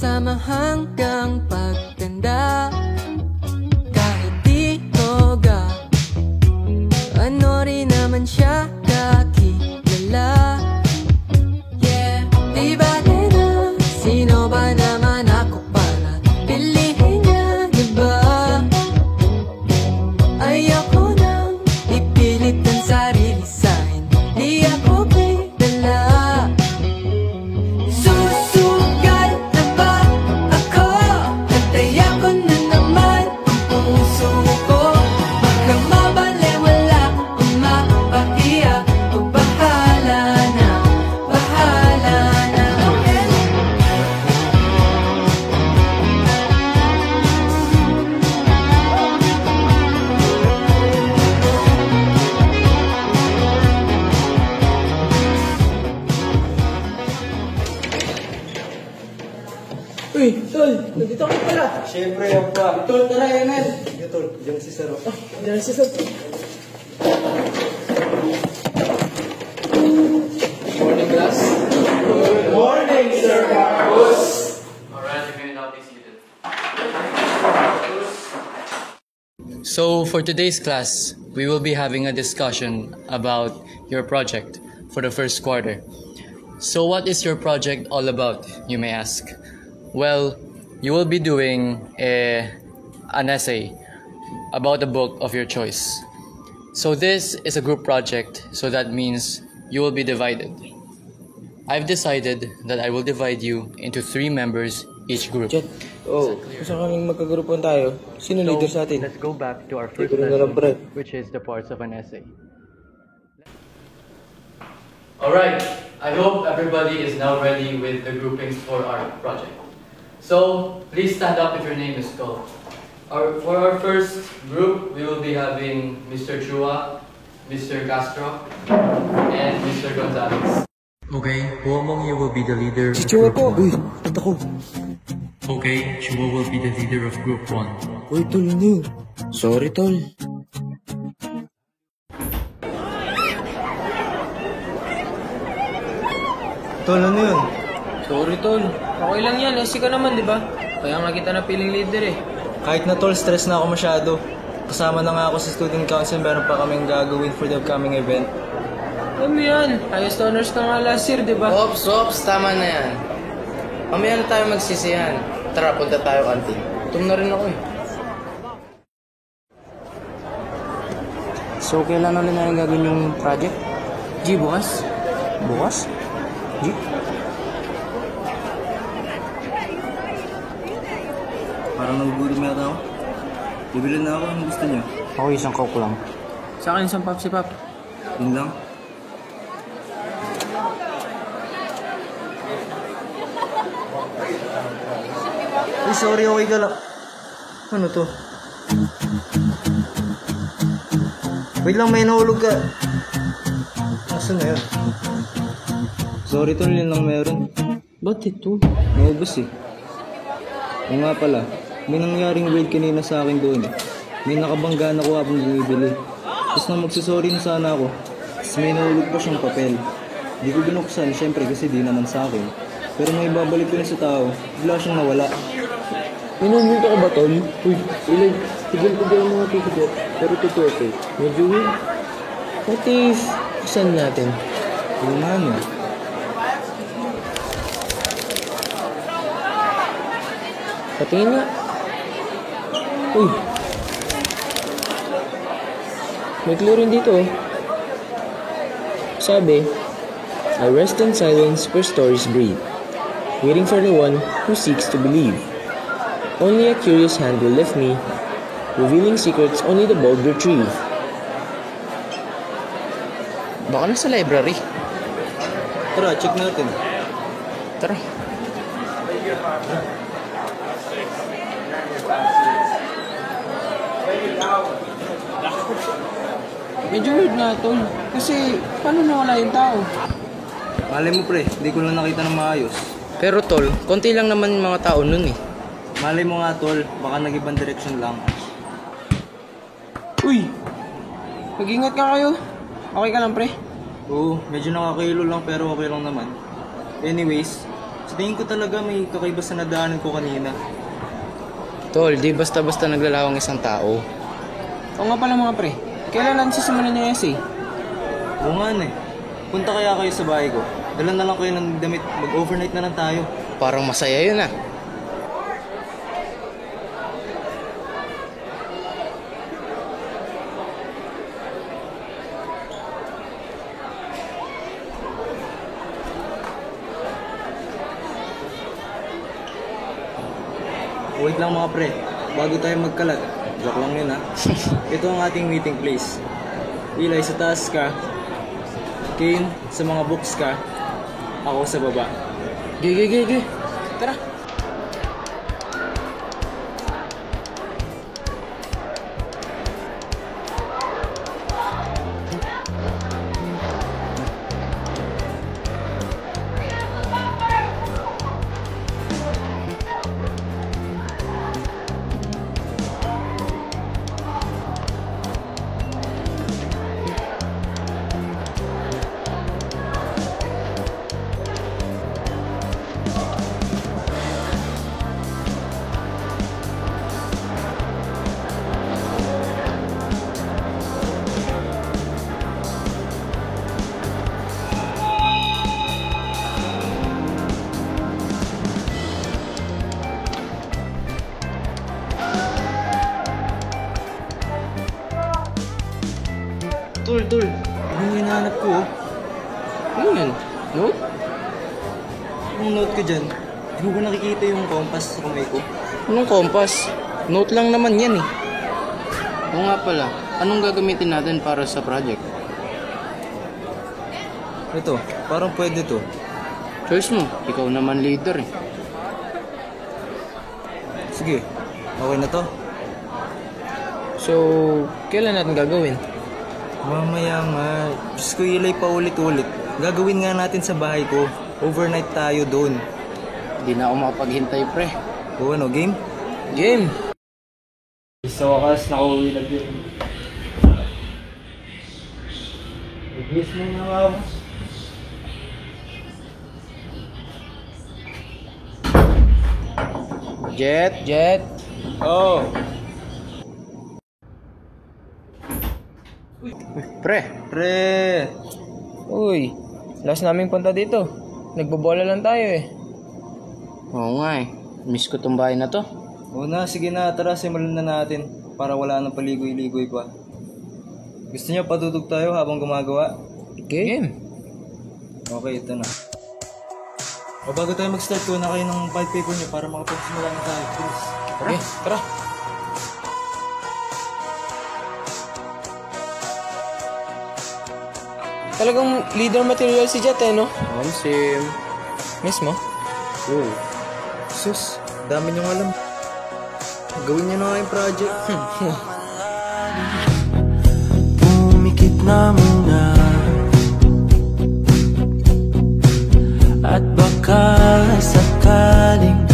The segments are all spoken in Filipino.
sama hanggang pagtanda. Kahit di toga, ano rin naman siya kakilala. Yeah, di ba na sino ba naman ako para piliin niya, di ba? Ayoko nang ipilit ang sarili sa'kin, di ako pinala. Susugal na ba ako? Hantayan ko na naman ang puso ko. Baka mabalewala o mapahiya, o bahala na, bahala na. Uy, Tol! Nandito ka pala! Siyempre, yan pa. Tol, tara, Emel! Sige, tol. Diyan si Saro. Diyan si Tol. Morning, class. Good morning, Sir Marcos! Alright, you may now be seated. So, for today's class, we will be having a discussion about your project for the first quarter. So, what is your project all about, you may ask? Well, you will be doing an essay about a book of your choice. So this is a group project, so that means you will be divided. I've decided that I will divide you into 3 members each group. Jet, gusto kaming magkagrupuan tayo. Sino leader sa atin? Let's go back to our first Ikaw na lang, pre. lesson, which is the parts of an essay. Alright, I hope everybody is now ready with the groupings for our project. So, please stand up if your name is called. For our first group, we will be having Mr. Chua, Mr. Castro, and Mr. Gonzalez. Okay, who among you will be the leader Si of Chua group po! 1? Uy, ba't ako? Okay, Chua will be the leader of group 1. Uy, Tol, ano yun? Sorry, Tol. Tol, ano yun? Sorry, Tol. Okay lang yan. Easy ka naman, di ba? Kaya nga kita napiling leader eh. Kahit na tol, stress na ako masyado. Kasama na nga ako sa student council, meron pa kaming gagawin for the upcoming event. Alam mo yan. Highest honors ka nga last year, di ba? Ops, tama na yan. Mamaya na tayo magsisihan. Tara, punta tayo kantin. Gutom na rin ako eh. So, kailan ulit na gagawin yung project? G, bukas? Bukas? G? Parang nagugutom yata ako. Bibili na ako, ang gusto niyo. Ako isang coke lang. Sa akin, isang pop si Pop. Yun lang. Ay, sorry, okay ka lang. Ano to? Wait lang, may nahulog ka. Asan na yun? Sorry tol, yun lang meron. Ba't ito? Naubos eh. O nga pala, may nangyaring weird kanina sa akin doon eh. May nakabangga na ko habang bumibili. Tapos nang magsasorry na sana ako, tapos may nahulog pa siyang papel. Di ko binuksan, syempre kasi di naman sa akin. Pero may babalik ko na sa tao, bigla siyang nawala. Minumulto ka ba, Tol? Uy, ilag. Tigil-tigil ang mga tikigot. Pero totoo ito eh. Medyo weird. What if, kusan natin? Yung ano? Patingin nga. Uy. May clue rin dito oh. Sabi, I rest in silence where stories breathe, waiting for the one who seeks to believe. Only a curious hand will lift me, revealing secrets only the bold retrieve. Baka nasa library. Tara, check natin. Tara. Medyo weird nga, Tol. Kasi, paano nawala yung tao? Malay mo pre, hindi ko lang nakita ng maayos. Pero tol, konti lang naman yung mga tao nun eh. Malay mo nga tol, baka nag-ibang direction lang. Uy! Mag-ingat ka kayo. Okay ka lang, pre? Oo, medyo nakakahilo lang pero okay lang naman. Anyways, Sa tingin ko talaga may kakaiba sa nadaanan ko kanina. Tol, di basta-basta naglalawang isang tao. Oo nga pala mga pre. Kailan natin sisimulan yung essay? Oo nga na eh. Punta kaya kayo sa bahay ko. Dala na lang kayo ng damit. Mag-overnight na lang tayo. Parang masaya yun ah. Wait lang mga pre. Bago tayo magkalat. Joke lang yun ha. Ito ang ating meeting place. Eli, sa taas ka. Kane, sa mga books ka. Ako sa baba. Gigi. Tara. Tol. Ano yung hinahanap ko oh? Ano yun? Note? Yung note ko dyan. Di mo ba nakikita yung compass sa kamay ko? Anong kompas? Note lang naman yan eh. Oo nga pala, anong gagamitin natin para sa project? Ito, parang pwede to. Choice mo, ikaw naman leader eh. Sige, okay na to. So, kailan natin gagawin? Mamaya nga. Diyos ko, Eli, paulit-ulit. Gagawin nga natin sa bahay ko. Overnight tayo doon. Hindi na ako makapaghintay pre. O ano, game? Game! Sa wakas, nakauwi na din. Ibis mo na ako. Jet! Oh! Pre, Pre! Uy, last naming punta dito. Nagbobola lang tayo eh. oo nga eh. Miss ko tong bahay na to. O na, sige na. Tara, simulan na natin. Para wala nang paligoy-ligoy pa. Gusto niyo patutog tayo habang gumagawa? Game! Okay, ito na. O bago tayo mag-start ko na kayo ng pad paper niyo para makapagsimula na tayo. Please. Okay, tara. Talagang leader material si Jet eh, no? Sim. Mismo? Oh. Sus, dami niyong alam. Gawin niyo na nga yung project. Pumikit na muna at baka sakaling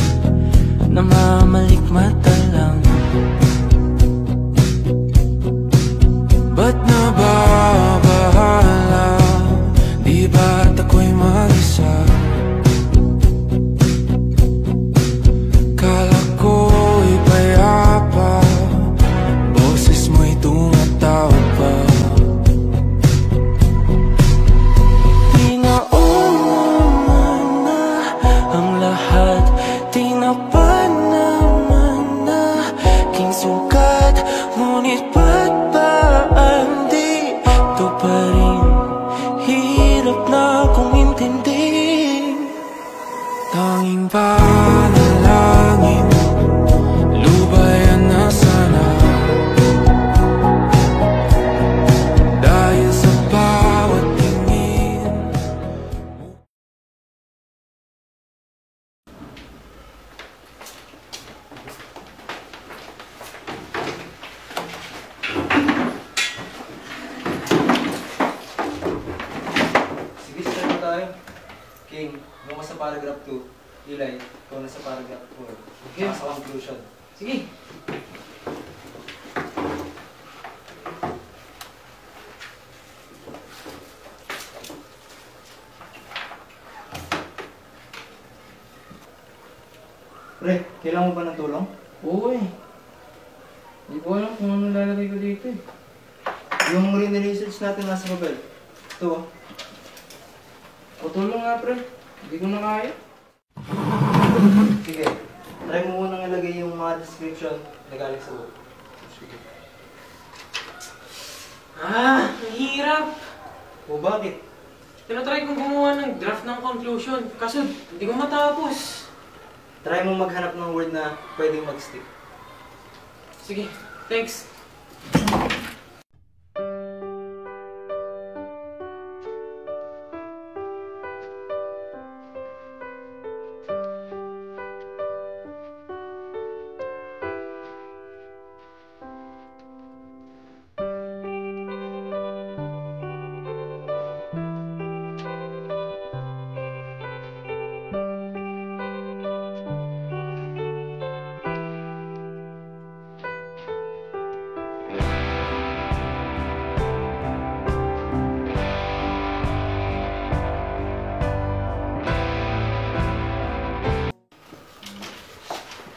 namamalikmata lang. Ba't nababahala? Di ba't ako'y mag-isa? Kala ko'y payapa, boses mo'y tumatawag pa. Di naman na ang lahat, tinapan naman na king sukat. Ngunit ba't ba ang dito pa rin? Hirap na kong intindihin. Tanging panalangin, lubayan na sana. Dahil sa bawat tingin. Sige, start na tayo. King, mo ka sa paragraph 2. Eli, ikaw na sa paragraph 4. Okay. Sa conclusion. Sige. Pre, kailangan mo ba ng tulong? Oo eh. Hindi ko alam kung ano lalagay ko dito eh. Yung rin-research natin nasa papel. Ito oh. Patulong nga pre. Hindi ko na kaya. Sige. Try mo munang ilagay yung mga description na galing sa book. Sige. Ang hirap. O bakit? Tinatry kong gumawa ng draft ng conclusion. Kaso hindi ko matapos. Try mo maghanap ng word na pwedeng mag-stick. Sige, thanks.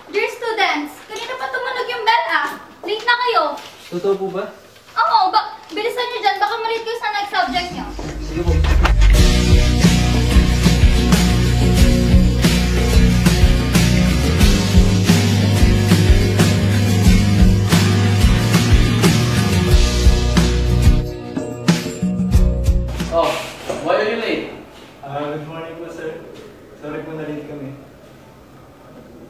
Dear students, kanina pa tumunog yung bell ah. Late na kayo. Totoo po ba? Oo, bilisan nyo dyan. Baka malate kayo sa next subject nyo. Sige po. Oh, why are you late? Good morning po, sir. Sorry po na late kami.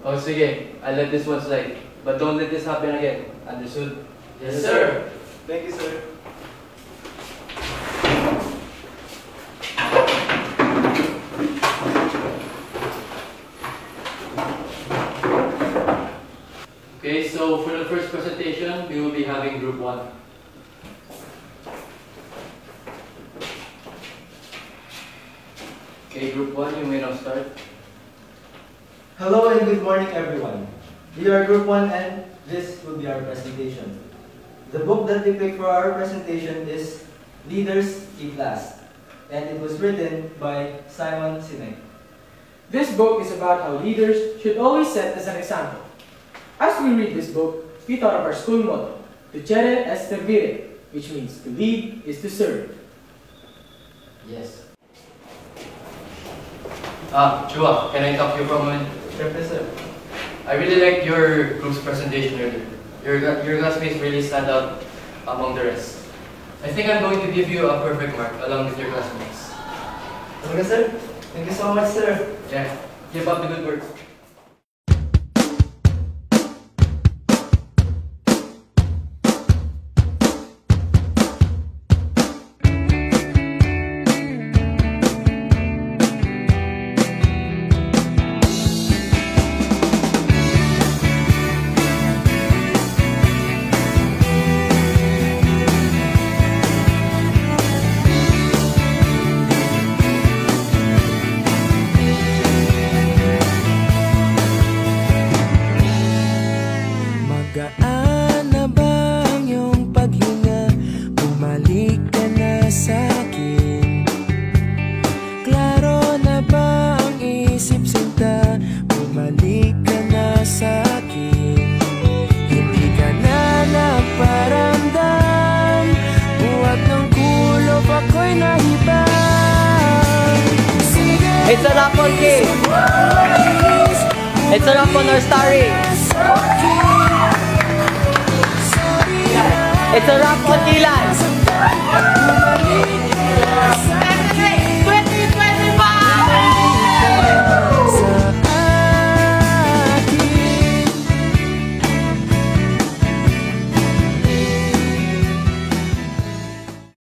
Oh, sige. I'll let this one slide. But don't let this happen again. Understood? Yes, sir. Thank you, sir. Okay, so for the first presentation, we will be having group 1. Okay, group 1, you may now start. Hello and good morning, everyone. We are Group 1 and this will be our presentation. The book that we picked for our presentation is Leaders Eat Last, and it was written by Simon Sinek. This book is about how leaders should always set as an example. As we read this book, we thought of our school motto, Lucere est servire, which means to lead is to serve. Yes. Chua, can I talk to you for a moment? Professor. I really liked your group's presentation earlier. Your classmates really stand out among the rest. I think I'm going to give you a perfect mark along with your classmates. Okay, sir. Thank you so much, sir. Yeah, keep up the good work. Magaan na ba ang iyong paghinga? Bumalik ka na sa'kin. Klaro na ba ang isip sinta? Bumalik ka na sa'kin. Hindi ka na nagparamdam. Buhat ng kulop ako'y nahibang. Sige, It's a rap on K. It's a rap on our story. It's a rap on Kilan.